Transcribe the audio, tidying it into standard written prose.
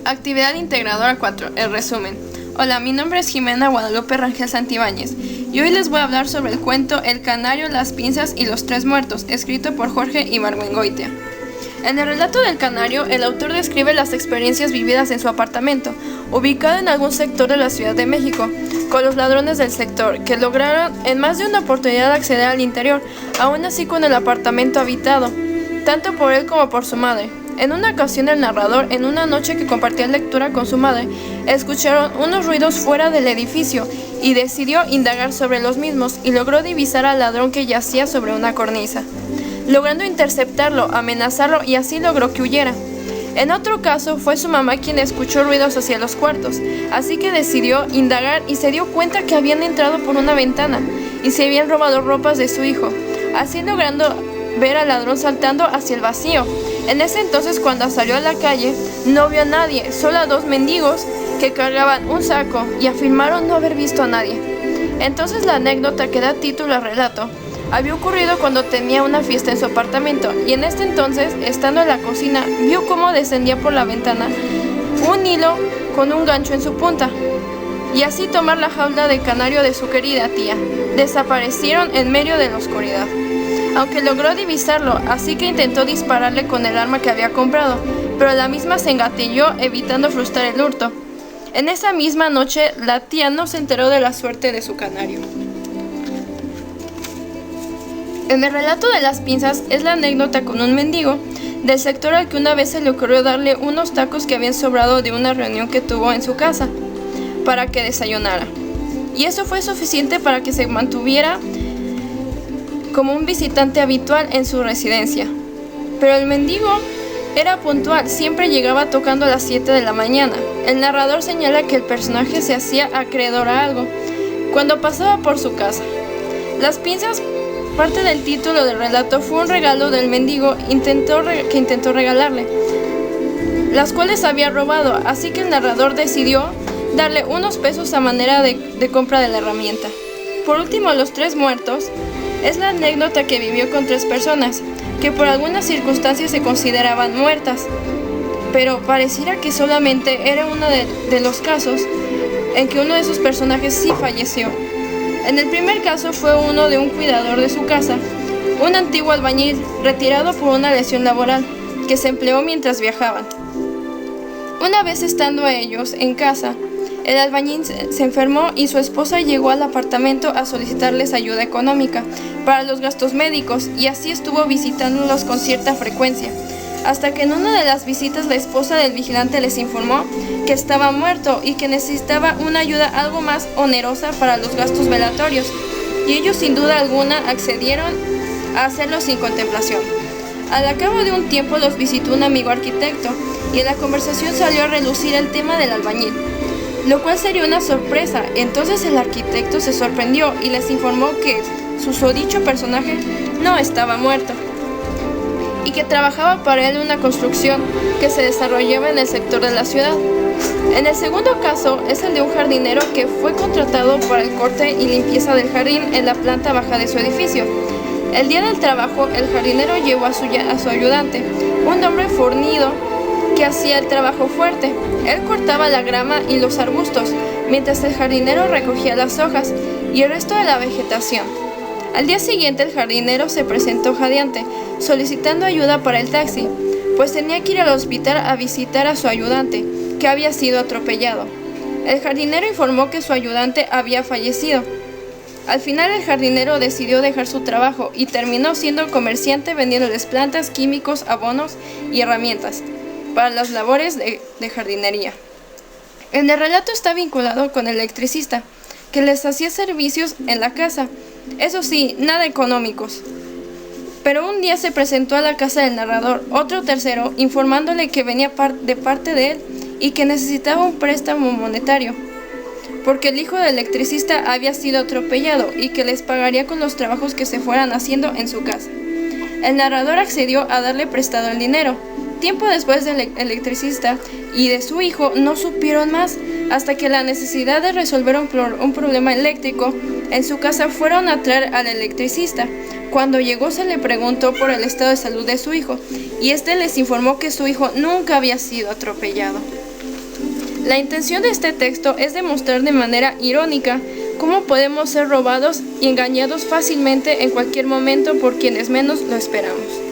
Actividad Integradora 4, el resumen. Hola, mi nombre es Jimena Guadalupe Rangel Santibáñez y hoy les voy a hablar sobre el cuento El Canario, las Pinzas y los Tres Muertos, escrito por Jorge Ibargüengoitia. En el relato del Canario, el autor describe las experiencias vividas en su apartamento, ubicado en algún sector de la Ciudad de México, con los ladrones del sector, que lograron en más de una oportunidad acceder al interior, aún así con el apartamento habitado, tanto por él como por su madre. En una ocasión el narrador, en una noche que compartía lectura con su madre, escucharon unos ruidos fuera del edificio y decidió indagar sobre los mismos y logró divisar al ladrón que yacía sobre una cornisa, logrando interceptarlo, amenazarlo y así logró que huyera. En otro caso fue su mamá quien escuchó ruidos hacia los cuartos, así que decidió indagar y se dio cuenta que habían entrado por una ventana y se habían robado ropas de su hijo, así logrando ver al ladrón saltando hacia el vacío. En ese entonces, cuando salió a la calle, no vio a nadie, solo a dos mendigos que cargaban un saco y afirmaron no haber visto a nadie. Entonces la anécdota que da título al relato había ocurrido cuando tenía una fiesta en su apartamento y en este entonces, estando en la cocina, vio cómo descendía por la ventana un hilo con un gancho en su punta y así tomar la jaula de canario de su querida tía. Desaparecieron en medio de la oscuridad, aunque logró divisarlo, así que intentó dispararle con el arma que había comprado, pero la misma se engatilló evitando frustrar el hurto. En esa misma noche, la tía no se enteró de la suerte de su canario. En el relato de las pinzas es la anécdota con un mendigo del sector al que una vez se le ocurrió darle unos tacos que habían sobrado de una reunión que tuvo en su casa para que desayunara. Y eso fue suficiente para que se mantuviera como un visitante habitual en su residencia. Pero el mendigo era puntual, siempre llegaba tocando a las 7 de la mañana. El narrador señala que el personaje se hacía acreedor a algo cuando pasaba por su casa. Las pinzas, parte del título del relato, fue un regalo del mendigo que intentó regalarle, las cuales había robado, así que el narrador decidió darle unos pesos a manera de compra de la herramienta. Por último, los tres muertos es la anécdota que vivió con tres personas que por algunas circunstancias se consideraban muertas, pero pareciera que solamente era uno de los casos en que uno de sus personajes sí falleció. En el primer caso fue uno de un cuidador de su casa, un antiguo albañil retirado por una lesión laboral que se empleó mientras viajaban. Una vez estando ellos en casa, el albañil se enfermó y su esposa llegó al apartamento a solicitarles ayuda económica para los gastos médicos y así estuvo visitándolos con cierta frecuencia, hasta que en una de las visitas la esposa del vigilante les informó que estaba muerto y que necesitaba una ayuda algo más onerosa para los gastos velatorios, y ellos sin duda alguna accedieron a hacerlo sin contemplación. Al cabo de un tiempo los visitó un amigo arquitecto y en la conversación salió a relucir el tema del albañil, lo cual sería una sorpresa. Entonces el arquitecto se sorprendió y les informó que su susodicho personaje no estaba muerto y que trabajaba para él en una construcción que se desarrollaba en el sector de la ciudad. En el segundo caso es el de un jardinero que fue contratado para el corte y limpieza del jardín en la planta baja de su edificio. El día del trabajo, el jardinero llevó a su ayudante, un hombre fornido que hacía el trabajo fuerte. Él cortaba la grama y los arbustos, mientras el jardinero recogía las hojas y el resto de la vegetación. Al día siguiente el jardinero se presentó jadeante, solicitando ayuda para el taxi, pues tenía que ir al hospital a visitar a su ayudante, que había sido atropellado. El jardinero informó que su ayudante había fallecido. Al final el jardinero decidió dejar su trabajo y terminó siendo comerciante vendiéndoles plantas, químicos, abonos y herramientas para las labores de jardinería. En el relato está vinculado con el electricista, que les hacía servicios en la casa, eso sí, nada económicos. Pero un día se presentó a la casa del narrador otro tercero, informándole que venía de parte de él y que necesitaba un préstamo monetario, porque el hijo del electricista había sido atropellado y que les pagaría con los trabajos que se fueran haciendo en su casa. El narrador accedió a darle prestado el dinero. Tiempo después del electricista y de su hijo no supieron más, hasta que la necesidad de resolver un problema eléctrico en su casa fueron a traer al electricista. Cuando llegó se le preguntó por el estado de salud de su hijo y este les informó que su hijo nunca había sido atropellado. La intención de este texto es demostrar de manera irónica cómo podemos ser robados y engañados fácilmente en cualquier momento por quienes menos lo esperamos.